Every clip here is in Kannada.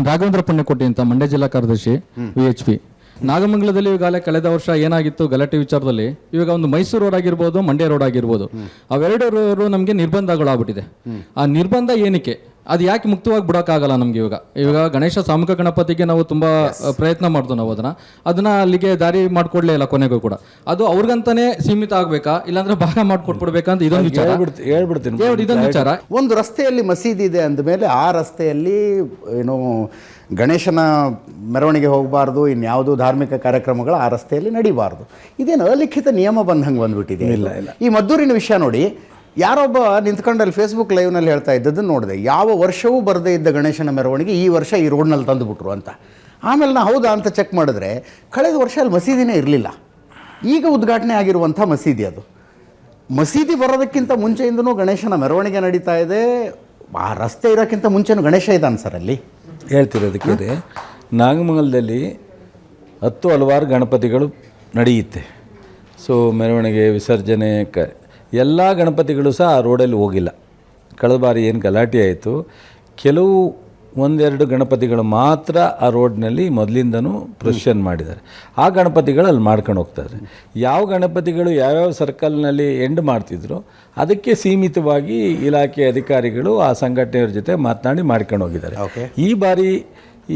ನಾನು ರಾಘವೇಂದ್ರ ಪುಣ್ಯಕೋಟಿ ಅಂತ ಮಂಡ್ಯ ಜಿಲ್ಲಾ ಕಾರ್ಯದರ್ಶಿ VHP. ನಾಗಮಂಗಲದಲ್ಲಿ ಈಗಾಗಲೇ ಕಳೆದ ವರ್ಷ ಏನಾಗಿತ್ತು ಗಲಾಟೆ ವಿಚಾರದಲ್ಲಿ, ಇವಾಗ ಒಂದು ಮೈಸೂರು ರೋಡ್ ಆಗಿರ್ಬೋದು, ಮಂಡ್ಯ ರೋಡ್ ಆಗಿರ್ಬೋದು, ಅವೆರಡರೂ ನಮಗೆ ನಿರ್ಬಂಧಗಳಾಗ್ಬಿಟ್ಟಿದೆ. ಆ ನಿರ್ಬಂಧ ಏನಕ್ಕೆ, ಅದು ಯಾಕೆ ಮುಕ್ತವಾಗಿ ಬಿಡೋಕ್ಕಾಗಲ್ಲ ನಮ್ಗೆ? ಇವಾಗ ಗಣೇಶ ಸಾಮೂಹಿಕ ಗಣಪತಿಗೆ ನಾವು ತುಂಬಾ ಪ್ರಯತ್ನ ಮಾಡ್ದು, ನಾವು ಅದನ್ನ ಅಲ್ಲಿಗೆ ದಾರಿ ಮಾಡ್ಕೊಡ್ಲೇ ಇಲ್ಲ ಕೊನೆಗೂ ಕೂಡ. ಅದು ಅವ್ರಿಗಂತಾನೆ ಸೀಮಿತ ಆಗ್ಬೇಕಾ, ಇಲ್ಲಾಂದ್ರೆ ಭಾಗ ಮಾಡ್ಕೊಟ್ಬಿಡ್ಬೇಕಂತ ಇದೊಂದು ವಿಚಾರ ಹೇಳ್ಬಿಡ್ತೀನಿ. ಇದೊಂದು ವಿಚಾರ. ಒಂದು ರಸ್ತೆಯಲ್ಲಿ ಮಸೀದಿ ಇದೆ ಅಂದಮೇಲೆ ಆ ರಸ್ತೆಯಲ್ಲಿ ಏನು ಗಣೇಶನ ಮೆರವಣಿಗೆ ಹೋಗಬಾರ್ದು, ಇನ್ಯಾವುದೂ ಧಾರ್ಮಿಕ ಕಾರ್ಯಕ್ರಮಗಳು ಆ ರಸ್ತೆಯಲ್ಲಿ ನಡೀಬಾರ್ದು. ಇದೇನು ಅಲಿಖಿತ ನಿಯಮ ಬಂದಂಗೆ ಬಂದ್ಬಿಟ್ಟಿದೆ. ಇಲ್ಲ. ಈ ಮದ್ದೂರಿನ ವಿಷಯ ನೋಡಿ, ಯಾರೊಬ್ಬ ನಿಂತ್ಕೊಂಡಲ್ಲಿ ಫೇಸ್ಬುಕ್ ಲೈವ್ನಲ್ಲಿ ಹೇಳ್ತಾ ಇದ್ದದ್ದನ್ನು ನೋಡಿದೆ. ಯಾವ ವರ್ಷವೂ ಬರದೇ ಇದ್ದ ಗಣೇಶನ ಮೆರವಣಿಗೆ ಈ ವರ್ಷ ಈ ರೋಡ್ನಲ್ಲಿ ತಂದುಬಿಟ್ರು ಅಂತ. ಆಮೇಲೆ ನಾ ಹೌದಾ ಅಂತ ಚೆಕ್ ಮಾಡಿದ್ರೆ ಕಳೆದ ವರ್ಷ ಅಲ್ಲಿ ಮಸೀದಿನೇ ಇರಲಿಲ್ಲ. ಈಗ ಉದ್ಘಾಟನೆ ಆಗಿರುವಂಥ ಮಸೀದಿ ಅದು. ಮಸೀದಿ ಬರೋದಕ್ಕಿಂತ ಮುಂಚೆಯಿಂದನೂ ಗಣೇಶನ ಮೆರವಣಿಗೆ ನಡೀತಾ ಇದೆ. ಆ ರಸ್ತೆ ಇರೋಕ್ಕಿಂತ ಮುಂಚೆನೂ ಗಣೇಶ ಇದ್ದಾನೆ ಸರ್ ಅಲ್ಲಿ. ಹೇಳ್ತಿರೋದಕ್ಕೆ ನಾಗಮಂಗಲದಲ್ಲಿ ಹಲವಾರು ಗಣಪತಿಗಳು ನಡೆಯುತ್ತೆ. ಸೊ ಮೆರವಣಿಗೆ, ವಿಸರ್ಜನೆ, ಎಲ್ಲ ಗಣಪತಿಗಳು ಸಹ ಆ ರೋಡಲ್ಲಿ ಹೋಗಿಲ್ಲ. ಕಳೆದ ಬಾರಿ ಏನು ಗಲಾಟೆ ಆಯಿತು, ಕೆಲವು ಒಂದೆರಡು ಗಣಪತಿಗಳು ಮಾತ್ರ ಆ ರೋಡ್ನಲ್ಲಿ ಮೊದಲಿಂದನೂ ಪ್ರೊಸೆಷನ್ ಮಾಡಿದ್ದಾರೆ. ಆ ಗಣಪತಿಗಳು ಅಲ್ಲಿ ಮಾಡ್ಕೊಂಡು ಹೋಗ್ತಾರೆ. ಯಾವ ಗಣಪತಿಗಳು ಯಾವ್ಯಾವ ಸರ್ಕಲ್ನಲ್ಲಿ ಎಂಡ್ ಮಾಡ್ತಿದ್ರು ಅದಕ್ಕೆ ಸೀಮಿತವಾಗಿ ಇಲಾಖೆ ಅಧಿಕಾರಿಗಳು ಆ ಸಂಘಟನೆಯವ್ರ ಜೊತೆ ಮಾತನಾಡಿ ಮಾಡ್ಕೊಂಡು ಹೋಗಿದ್ದಾರೆ. ಈ ಬಾರಿ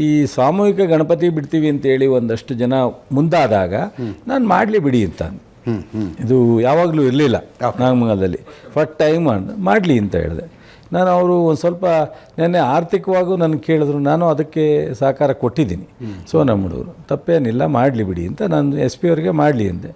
ಈ ಸಾಮೂಹಿಕ ಗಣಪತಿ ಬಿಡ್ತೀವಿ ಅಂತೇಳಿ ಒಂದಷ್ಟು ಜನ ಮುಂದಾದಾಗ ನಾನು ಮಾಡಲಿ ಬಿಡಿ ಅಂತ. ಇದು ಯಾವಾಗಲೂ ಇರಲಿಲ್ಲ ನಾಗಮಂಗಲದಲ್ಲಿ. ಫಸ್ಟ್ ಟೈಮ್ ಮಾಡಲಿ ಅಂತ ಹೇಳಿದೆ ನಾನು. ಅವರು ಒಂದು ಸ್ವಲ್ಪ ನೆನ್ನೆ ಆರ್ಥಿಕವಾಗೂ ನನಗೆ ಕೇಳಿದ್ರು, ನಾನು ಅದಕ್ಕೆ ಸಹಕಾರ ಕೊಟ್ಟಿದ್ದೀನಿ. ಸೊ ನಮ್ಮ ಹುಡುಗರು ತಪ್ಪೇನಿಲ್ಲ, ಮಾಡಲಿ ಬಿಡಿ ಅಂತ ನಾನು SP ಅವರಿಗೆ ಮಾಡಲಿ ಅಂದೆ.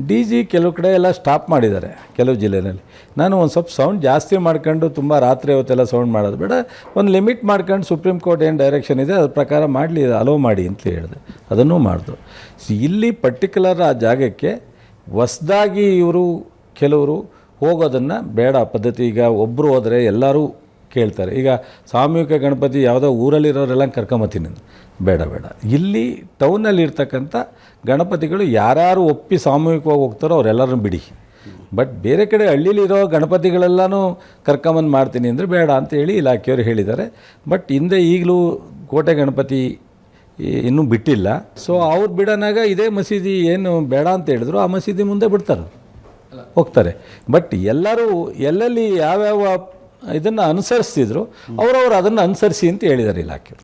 DG ಕೆಲವು ಕಡೆ ಎಲ್ಲ ಸ್ಟಾಪ್ ಮಾಡಿದ್ದಾರೆ ಕೆಲವು ಜಿಲ್ಲೆಯಲ್ಲಿ. ನಾನು ಒಂದು ಸ್ವಲ್ಪ ಸೌಂಡ್ ಜಾಸ್ತಿ ಮಾಡ್ಕೊಂಡು ತುಂಬ ರಾತ್ರಿ ಹೊತ್ತೆಲ್ಲ ಸೌಂಡ್ ಮಾಡೋದು ಬೇಡ, ಒಂದು ಲಿಮಿಟ್ ಮಾಡ್ಕೊಂಡು ಸುಪ್ರೀಂ ಕೋರ್ಟ್ ಏನು ಡೈರೆಕ್ಷನ್ ಇದೆ ಅದ್ರ ಪ್ರಕಾರ ಮಾಡಲಿ, ಅಲೋ ಮಾಡಿ ಅಂತ ಹೇಳಿದೆ. ಅದನ್ನೂ ಮಾಡಿದ್ರು. ಇಲ್ಲಿ ಪರ್ಟಿಕ್ಯುಲರ್ ಆ ಜಾಗಕ್ಕೆ ಹೊಸ್ದಾಗಿ ಇವರು ಕೆಲವರು ಹೋಗೋದನ್ನು ಬೇಡ ಪದ್ಧತಿ. ಈಗ ಒಬ್ಬರು ಹೋದರೆ ಎಲ್ಲರೂ ಕೇಳ್ತಾರೆ. ಈಗ ಸಾಮೂಹಿಕ ಗಣಪತಿ ಯಾವುದೋ ಊರಲ್ಲಿರೋರೆಲ್ಲ ಕರ್ಕೊಂಬತ್ತೀನಿ, ಬೇಡ. ಇಲ್ಲಿ ಟೌನಲ್ಲಿ ಇರ್ತಕ್ಕಂಥ ಗಣಪತಿಗಳು ಯಾರ್ಯಾರು ಒಪ್ಪಿ ಸಾಮೂಹಿಕವಾಗಿ ಹೋಗ್ತಾರೋ ಅವರೆಲ್ಲರನ್ನು ಬಿಡಿ. ಬಟ್ ಬೇರೆ ಕಡೆ ಹಳ್ಳಿಲಿರೋ ಗಣಪತಿಗಳೆಲ್ಲನೂ ಕರ್ಕೊಂಬಂದು ಮಾಡ್ತೀನಿ ಅಂದರೆ ಬೇಡ ಅಂತೇಳಿ ಇಲಾಖೆಯವರು ಹೇಳಿದ್ದಾರೆ. ಬಟ್ ಹಿಂದೆ ಈಗಲೂ ಕೋಟೆ ಗಣಪತಿ ಇನ್ನೂ ಬಿಟ್ಟಿಲ್ಲ. ಸೊ ಅವ್ರು ಬಿಡೋನಾಗ ಇದೇ ಮಸೀದಿ ಏನು ಬೇಡ ಅಂತ ಹೇಳಿದ್ರು ಆ ಮಸೀದಿ ಮುಂದೆ ಬಿಡ್ತಾರೆ, ಹೋಗ್ತಾರೆ. ಬಟ್ ಎಲ್ಲರೂ ಎಲ್ಲೆಲ್ಲಿ ಯಾವ್ಯಾವ ಇದನ್ನು ಅನುಸರಿಸ್ತಿದ್ರು ಅವರವರು ಅದನ್ನು ಅನುಸರಿಸಿ ಅಂತ ಹೇಳಿದ್ದಾರೆ ಇಲಾಖೆ.